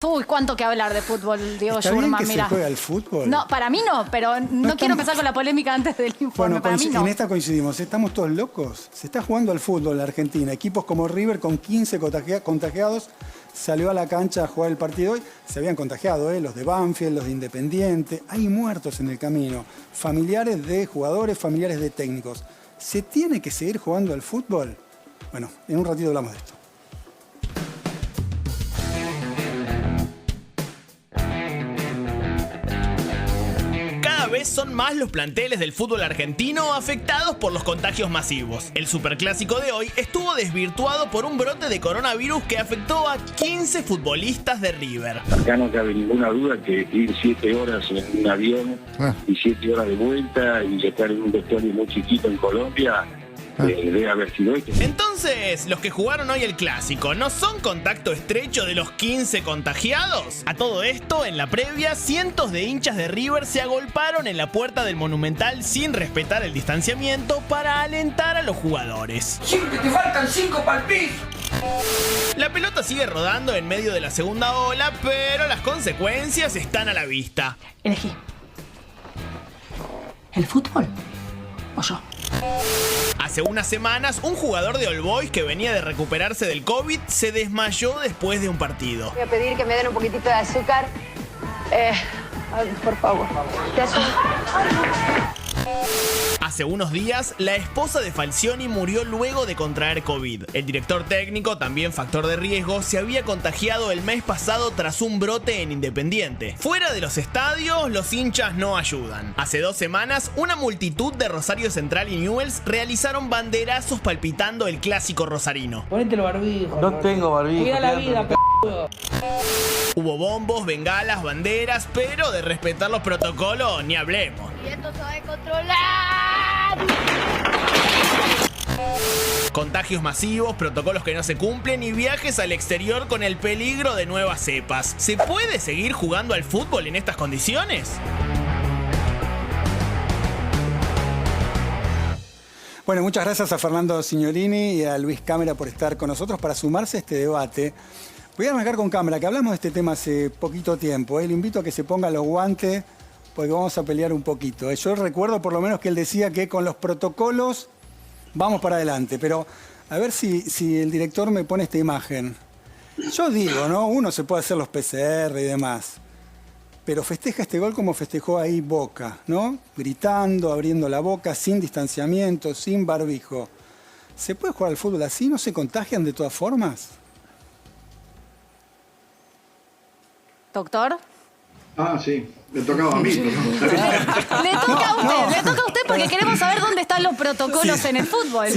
Uy, cuánto que hablar de fútbol, Diego ¿Está bien Schurman, que mira. se juega al fútbol? No, para mí no, pero no quiero empezar con la polémica antes del informe. Bueno, para mí no. en esta coincidimos. ¿Estamos todos locos? Se está jugando al fútbol en la Argentina. Equipos como River con 15 contagiados salió a la cancha a jugar el partido hoy. Se habían contagiado, los de Banfield, los de Independiente. Hay muertos en el camino. Familiares de jugadores, familiares de técnicos. ¿Se tiene que seguir jugando al fútbol? Bueno, en un ratito hablamos de esto. Cada vez son más los planteles del fútbol argentino afectados por los contagios masivos. El superclásico de hoy estuvo desvirtuado por un brote de coronavirus que afectó a 15 futbolistas de River. Acá no cabe ninguna duda que ir 7 horas en un avión y 7 horas de vuelta y estar en un vestuario muy chiquito en Colombia debe haber sido esto. Entonces, los que jugaron hoy el clásico, ¿no son contacto estrecho de los 15 contagiados? A todo esto, en la previa, cientos de hinchas de River se agolparon en la puerta del Monumental sin respetar el distanciamiento para alentar a los jugadores. ¡Que te faltan 5 pa'l piso! La pelota sigue rodando en medio de la segunda ola, pero las consecuencias están a la vista. Elegí. ¿El fútbol o yo? Hace unas semanas, un jugador de All Boys que venía de recuperarse del COVID se desmayó después de un partido. Voy a pedir que me den un poquitito de azúcar. Por favor. ¿De azúcar? Hace unos días, la esposa de Falcioni murió luego de contraer COVID. El director técnico, también factor de riesgo, se había contagiado el mes pasado tras un brote en Independiente. Fuera de los estadios, los hinchas no ayudan. Hace 2 semanas, una multitud de Rosario Central y Newell's realizaron banderazos palpitando el clásico rosarino. Ponete el barbijo. No tengo barbijo. Cuida la vida, Hubo bombos, bengalas, banderas, pero de respetar los protocolos ni hablemos. Y esto se va a controlar. Contagios masivos, protocolos que no se cumplen y viajes al exterior con el peligro de nuevas cepas. ¿Se puede seguir jugando al fútbol en estas condiciones? Bueno, muchas gracias a Fernando Signorini y a Luis Cámara por estar con nosotros para sumarse a este debate. Voy a arrancar con Cámara, que hablamos de este tema hace poquito tiempo. Le invito a que se ponga los guantes porque vamos a pelear un poquito. Yo recuerdo por lo menos que él decía que con los protocolos vamos para adelante, pero a ver si el director me pone esta imagen. Yo digo, ¿no? Uno se puede hacer los PCR y demás, pero festeja este gol como festejó ahí Boca, ¿no? Gritando, abriendo la boca, sin distanciamiento, sin barbijo. ¿Se puede jugar al fútbol así? ¿No se contagian de todas formas? ¿Doctor? Sí, le tocaba a mí. Le toca a usted porque queremos saber dónde están los protocolos en el fútbol.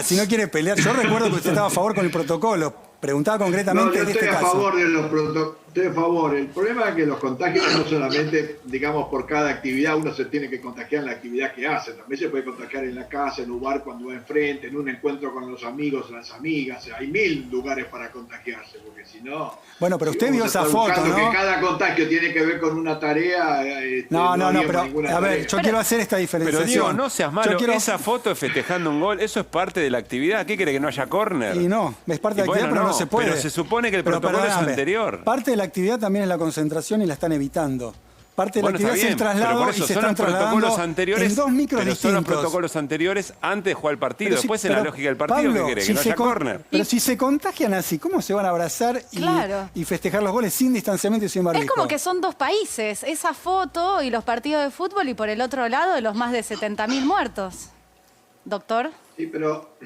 Si no quiere pelear, yo recuerdo que usted estaba a favor con el protocolo. Preguntaba concretamente No, yo en este estoy a caso. favor de los protocolos. Estoy a favor. El problema es que los contagios no solamente, digamos, por cada actividad uno se tiene que contagiar en la actividad que hace. También se puede contagiar en la casa, en un bar cuando va enfrente, en un encuentro con los amigos, las amigas. Hay 1000 lugares para contagiarse, porque si no... Bueno, pero usted vio esa foto, ¿no? Que cada contagio tiene que ver con una tarea... No, pero a ver, yo quiero hacer esta diferenciación. Pero Diego, no seas malo, esa foto es festejando un gol, eso es parte de la actividad. ¿Qué quiere que no haya córner? Y no, es parte de la actividad, pero no se puede. Pero se supone que el protocolo es anterior. Parte de la actividad también es la concentración y la están evitando. Parte de la actividad es el pero traslado por y eso se son están los protocolos trasladando anteriores, en 2 micros pero distintos. son los protocolos anteriores antes de jugar el partido. Después en la lógica del partido, Pablo, ¿qué quiere? Que no haya córner. Pero si se contagian así, ¿cómo se van a abrazar y festejar los goles sin distanciamiento y sin barbijo? Es como que son 2 países, esa foto y los partidos de fútbol y por el otro lado los más de 70.000 muertos. ¿Doctor? Sí, pero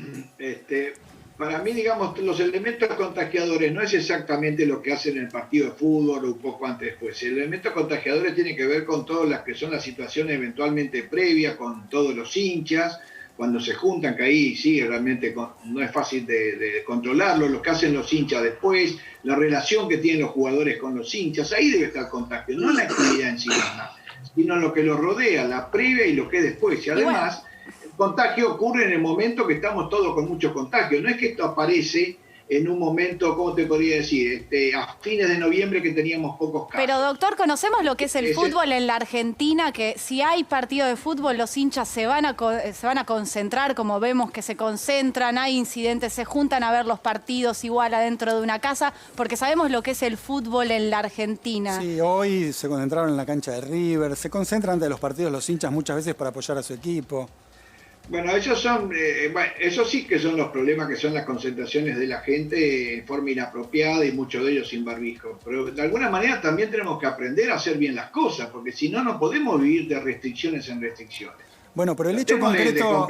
para mí, digamos, los elementos contagiadores no es exactamente lo que hacen en el partido de fútbol o un poco antes después. El elemento contagiadores tiene que ver con todas las que son las situaciones eventualmente previas, con todos los hinchas, cuando se juntan, que ahí sí, realmente no es fácil de controlarlo, lo que hacen los hinchas después, la relación que tienen los jugadores con los hinchas, ahí debe estar el contagio, no la actividad en sí misma, sino lo que los rodea, la previa y lo que es después. Y además... El contagio ocurre en el momento que estamos todos con mucho contagio. No es que esto aparece en un momento, ¿cómo te podría decir? A fines de noviembre que teníamos pocos casos. Pero doctor, conocemos lo que es el fútbol en la Argentina, que si hay partido de fútbol los hinchas se van a concentrar, como vemos que se concentran, hay incidentes, se juntan a ver los partidos igual adentro de una casa, porque sabemos lo que es el fútbol en la Argentina. Sí, hoy se concentraron en la cancha de River, se concentran ante los partidos los hinchas muchas veces para apoyar a su equipo. Bueno, eso sí que son los problemas, que son las concentraciones de la gente en forma inapropiada y muchos de ellos sin barbijo. Pero de alguna manera también tenemos que aprender a hacer bien las cosas, porque si no, no podemos vivir de restricciones en restricciones. Bueno, pero el hecho Tratemos concreto...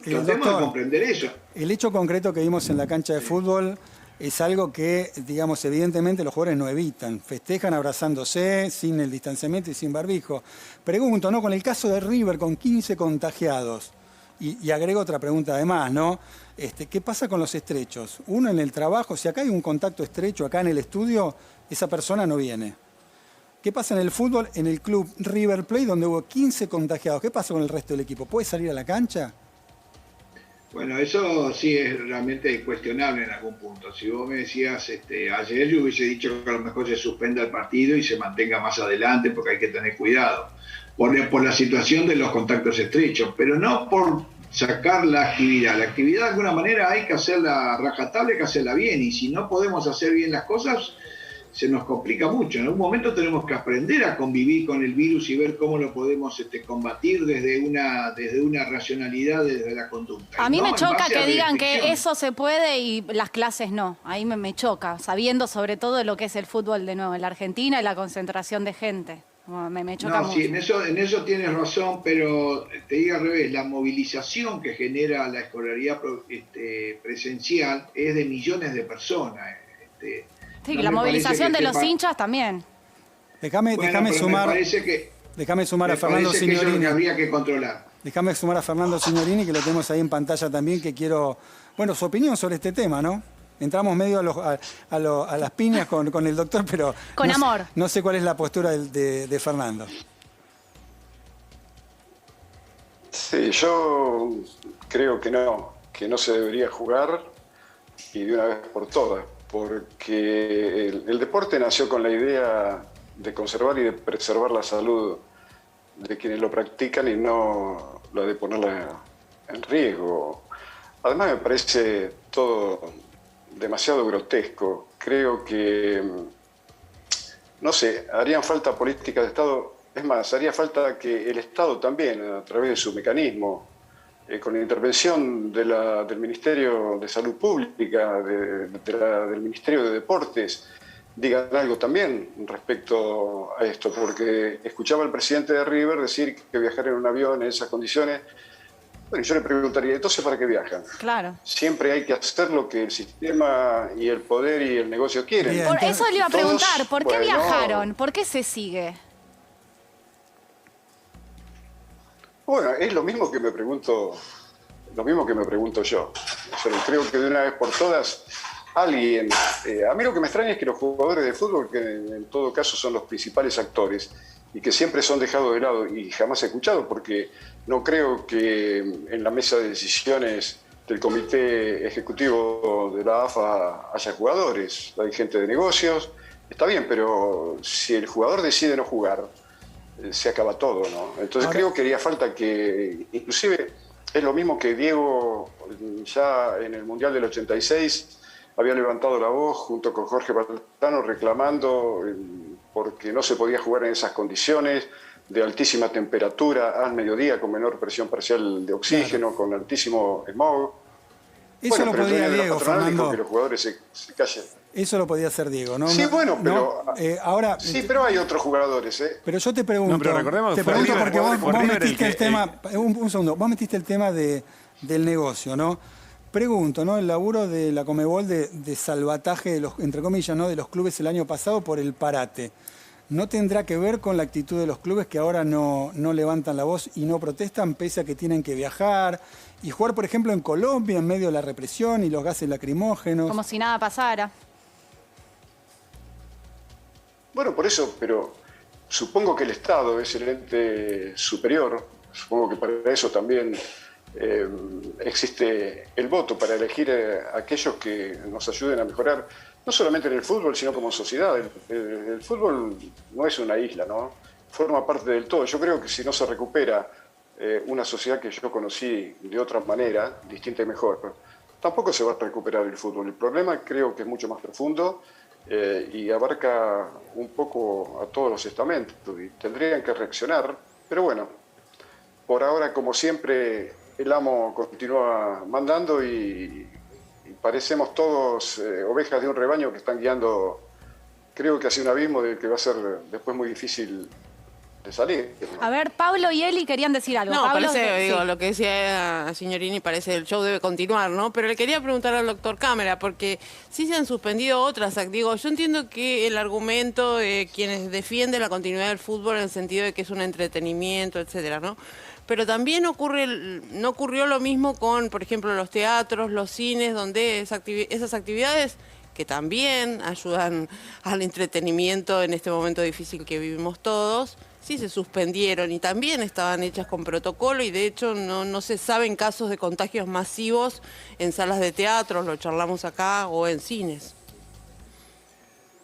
Tratemos de comprender eso. El hecho concreto que vimos en la cancha de fútbol es algo que, digamos, evidentemente los jugadores no evitan. Festejan abrazándose, sin el distanciamiento y sin barbijo. Pregunto, ¿no? Con el caso de River, con 15 contagiados, y agrego otra pregunta además, ¿no? ¿Qué pasa con los estrechos? Uno en el trabajo, si acá hay un contacto estrecho, acá en el estudio, esa persona no viene. ¿Qué pasa en el fútbol, en el club River Plate, donde hubo 15 contagiados? ¿Qué pasa con el resto del equipo? ¿Puede salir a la cancha? Bueno, eso sí es realmente cuestionable en algún punto. Si vos me decías ayer, yo hubiese dicho que a lo mejor se suspenda el partido y se mantenga más adelante porque hay que tener cuidado por la situación de los contactos estrechos, pero no por sacar la actividad. La actividad de alguna manera hay que hacerla rajatabla, hay que hacerla bien, y si no podemos hacer bien las cosas, se nos complica mucho. En algún momento tenemos que aprender a convivir con el virus y ver cómo lo podemos combatir desde una racionalidad, desde la conducta. A mí me choca que digan que restricciones. eso se puede y las clases no. Ahí me choca, sabiendo sobre todo lo que es el fútbol de nuevo en la Argentina y la concentración de gente. Me choca mucho. Sí, en eso tienes razón, pero te digo al revés, la movilización que genera la escolaridad presencial es de millones de personas. Sí, no la me movilización de parece que los hinchas también. Déjame sumar a Fernando que eso es lo que Signorini. habría que controlar. Déjame sumar a Fernando Signorini, que lo tenemos ahí en pantalla también, que quiero, bueno, su opinión sobre este tema, ¿no? Entramos medio a las piñas con el doctor, pero... Con amor. No sé cuál es la postura de Fernando. Sí, yo creo que no se debería jugar, y de una vez por todas, porque el deporte nació con la idea de conservar y de preservar la salud de quienes lo practican y no la de ponerla en riesgo. Además me parece todo demasiado grotesco. Creo que, no sé, harían falta políticas de Estado. Es más, haría falta que el Estado también, a través de su mecanismo, con la intervención del Ministerio de Salud Pública, del Ministerio de Deportes, digan algo también respecto a esto, porque escuchaba al presidente de River decir que viajar en un avión en esas condiciones. Bueno, yo le preguntaría, entonces, ¿para qué viajan? Claro. Siempre hay que hacer lo que el sistema y el poder y el negocio quieren. Bien. Por eso le iba a preguntar, ¿por qué bueno, viajaron? ¿Por qué se sigue? Bueno, es lo mismo que me pregunto yo. Creo que de una vez por todas alguien... a mí lo que me extraña es que los jugadores de fútbol, que en todo caso son los principales actores, y que siempre son dejados de lado y jamás he escuchado, porque no creo que en la mesa de decisiones del comité ejecutivo de la AFA haya jugadores, hay gente de negocios, está bien, pero si el jugador decide no jugar, se acaba todo, ¿no? Entonces creo que haría falta que, inclusive es lo mismo que Diego ya en el Mundial del 86 había levantado la voz junto con Jorge Baltano reclamando porque no se podía jugar en esas condiciones de altísima temperatura al mediodía con menor presión parcial de oxígeno, con altísimo smog. Eso lo podía Diego, Fernando. Que los jugadores se callen. Eso lo podía hacer Diego, ¿no? Sí, bueno, pero... ahora, sí, pero hay otros jugadores, ¿eh? Pero yo te pregunto, No, pero recordemos que te fue pregunto River, porque fue vos River metiste el tema, un segundo, vos metiste el tema del negocio, ¿no? Pregunto, ¿no? El laburo de la Conmebol de salvataje, de los, entre comillas, ¿no? De los clubes el año pasado por el parate. ¿No tendrá que ver con la actitud de los clubes que ahora no levantan la voz y no protestan pese a que tienen que viajar y jugar, por ejemplo, en Colombia en medio de la represión y los gases lacrimógenos? Como si nada pasara. Bueno, por eso, pero supongo que el Estado es el ente superior, supongo que para eso también existe el voto para elegir a aquellos que nos ayuden a mejorar, no solamente en el fútbol, sino como sociedad. El fútbol no es una isla, ¿no? Forma parte del todo. Yo creo que si no se recupera una sociedad que yo conocí de otra manera, distinta y mejor, tampoco se va a recuperar el fútbol. El problema creo que es mucho más profundo y abarca un poco a todos los estamentos y tendrían que reaccionar, pero bueno, por ahora, como siempre, el amo continúa mandando y parecemos todos ovejas de un rebaño que están guiando, creo que hacia un abismo del que va a ser después muy difícil de salir. A ver, Pablo y Eli querían decir algo. No, Pablo, parece, digo, sí. lo que decía Signorini, parece el show debe continuar, ¿no? Pero le quería preguntar al doctor Cámara, porque sí se han suspendido otras. Digo, yo entiendo que el argumento de quienes defienden la continuidad del fútbol en el sentido de que es un entretenimiento, etcétera, ¿no? Pero también no ocurrió lo mismo con, por ejemplo, los teatros, los cines, donde esas actividades que también ayudan al entretenimiento en este momento difícil que vivimos todos, sí se suspendieron y también estaban hechas con protocolo y de hecho no se saben casos de contagios masivos en salas de teatro, lo charlamos acá, o en cines.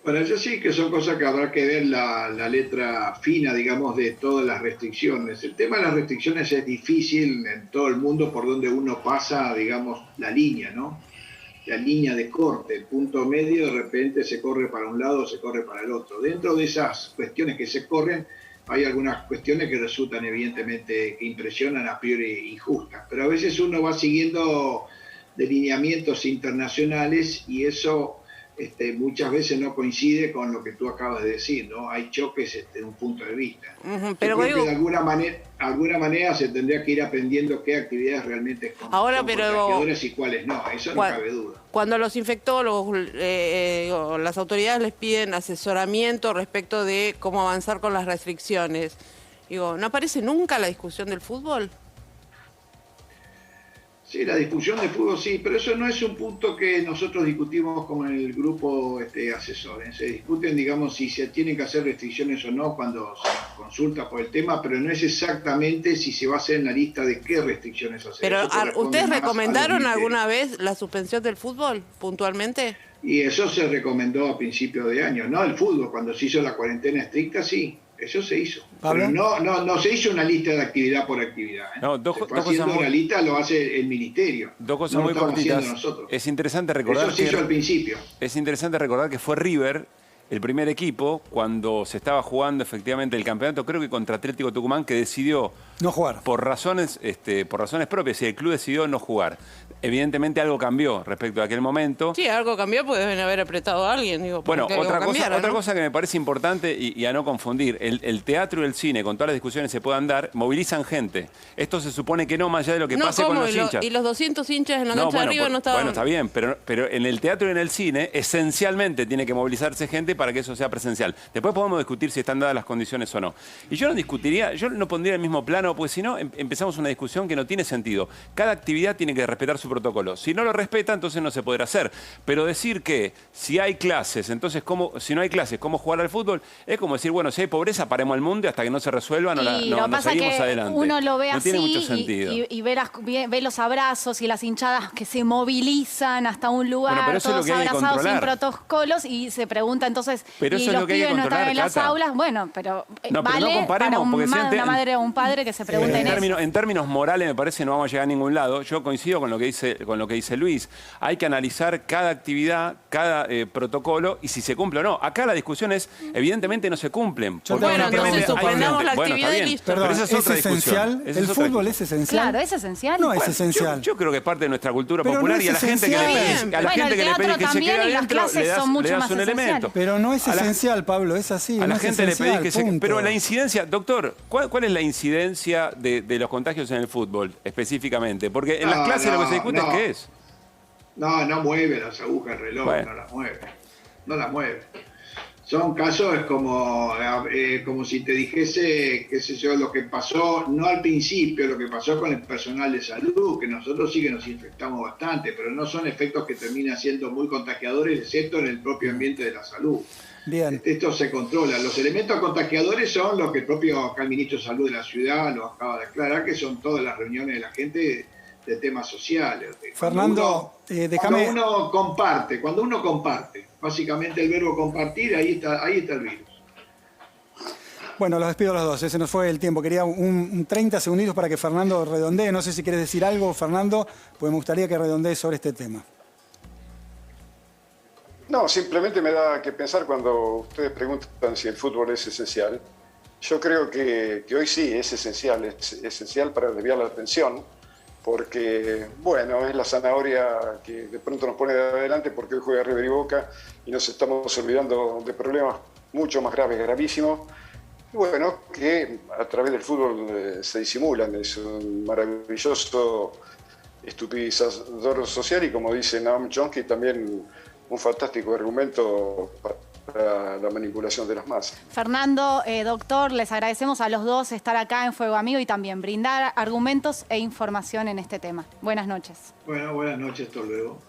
Bueno, eso sí que son cosas que habrá que ver la letra fina, digamos, de todas las restricciones. El tema de las restricciones es difícil en todo el mundo por donde uno pasa, digamos, la línea, ¿no? La línea de corte, el punto medio de repente se corre para un lado o se corre para el otro. Dentro de esas cuestiones que se corren, hay algunas cuestiones que resultan evidentemente, que impresionan a priori injustas, pero a veces uno va siguiendo delineamientos internacionales y eso muchas veces no coincide con lo que tú acabas de decir, ¿no? Hay choques de un punto de vista. Pero yo creo que de alguna manera se tendría que ir aprendiendo qué actividades realmente son contagiadoras y cuáles no, eso no cabe duda. Cuando los infectólogos, las autoridades les piden asesoramiento respecto de cómo avanzar con las restricciones, digo, ¿no aparece nunca la discusión del fútbol? Sí, la discusión de fútbol sí, pero eso no es un punto que nosotros discutimos como en el grupo asesor. Se discuten, digamos, si se tienen que hacer restricciones o no cuando se consulta por el tema, pero no es exactamente si se va a hacer en la lista de qué restricciones hacer. Pero, ¿ustedes recomendaron alguna vez la suspensión del fútbol, puntualmente? Y eso se recomendó a principios de año, no el fútbol, cuando se hizo la cuarentena estricta, sí. Eso se hizo. ¿Pablo? Pero no se hizo una lista de actividad por actividad. No, dos cosas una lista lo hace el ministerio. Dos cosas muy cortitas. Es interesante recordar eso se hizo al principio. Es interesante recordar que fue River el primer equipo cuando se estaba jugando efectivamente el campeonato, creo que contra Atlético Tucumán, que decidió no jugar por razones propias, y el club decidió no jugar. Evidentemente algo cambió respecto a aquel momento. Sí, algo cambió porque deben haber apretado a alguien. Digo, bueno, otra cosa que me parece importante y a no confundir, el teatro y el cine, con todas las discusiones que se puedan dar, movilizan gente. Esto se supone que no, más allá de lo que pase con los hinchas. Y los 200 hinchas en la cancha de arriba no estaban... Bueno, está bien, pero en el teatro y en el cine, esencialmente tiene que movilizarse gente para que eso sea presencial. Después podemos discutir si están dadas las condiciones o no. Y yo no pondría el mismo plano, porque si no empezamos una discusión que no tiene sentido. Cada actividad tiene que respetar su protocolo. Si no lo respeta, entonces no se podrá hacer. Pero decir que si hay clases, entonces si no hay clases, ¿cómo jugar al fútbol? Es como decir, bueno, si hay pobreza, paremos el mundo y hasta que no se resuelva no seguimos adelante. Uno lo ve no así tiene mucho sentido. y ve los abrazos y las hinchadas que se movilizan hasta un lugar, todos abrazados sin protocolos, y se pregunta entonces, pero y eso los es lo que hay que pibes no están en las Cata. aulas. Bueno, pero no vale comparemos, para una madre o un padre que se pregunten eso. En términos morales me parece no vamos a llegar a ningún lado. Yo coincido con lo que dice Luis. Hay que analizar cada actividad, cada protocolo y si se cumple o no. Acá la discusión es, evidentemente no se cumplen. Bueno, entonces suspendamos la actividad y listo. Perdón, pero esa es otra esencial. ¿El fútbol es esencial? Claro, es esencial. No es esencial. Yo creo que es parte de nuestra cultura pero popular no y a la gente que le pedís que se quede adentro, le das un elemento. Pero no es esencial, Pablo, es así. A la gente le pedís que se quede. Pero la incidencia, doctor, ¿cuál es la incidencia de los contagios en el fútbol específicamente? Porque en las clases lo que se discute es qué es. No mueve las agujas del reloj, no las mueve. Son casos como si te dijese, qué sé yo, lo que pasó, no al principio, lo que pasó con el personal de salud, que nosotros sí que nos infectamos bastante, pero no son efectos que terminan siendo muy contagiadores, excepto en el propio ambiente de la salud. Bien. Esto se controla. Los elementos contagiadores son los que el propio acá el ministro de Salud de la ciudad lo acaba de aclarar, que son todas las reuniones de la gente de temas sociales. Fernando, déjame... Cuando uno comparte, básicamente el verbo compartir, ahí está el virus. Bueno, los despido a los dos, se nos fue el tiempo. Quería un 30 segunditos para que Fernando redondee. No sé si quieres decir algo, Fernando, pues me gustaría que redondee sobre este tema. No, simplemente me da que pensar cuando ustedes preguntan si el fútbol es esencial. Yo creo que hoy sí es esencial para desviar la atención, porque, bueno, es la zanahoria que de pronto nos pone de adelante porque hoy juega River y Boca y nos estamos olvidando de problemas mucho más graves, gravísimos. Y bueno, que a través del fútbol se disimulan, es un maravilloso estupidizador social y, como dice Noam Chomsky, también un fantástico argumento para la manipulación de las masas. Fernando, doctor, les agradecemos a los dos estar acá en Fuego Amigo y también brindar argumentos e información en este tema. Buenas noches. Bueno, buenas noches, hasta luego.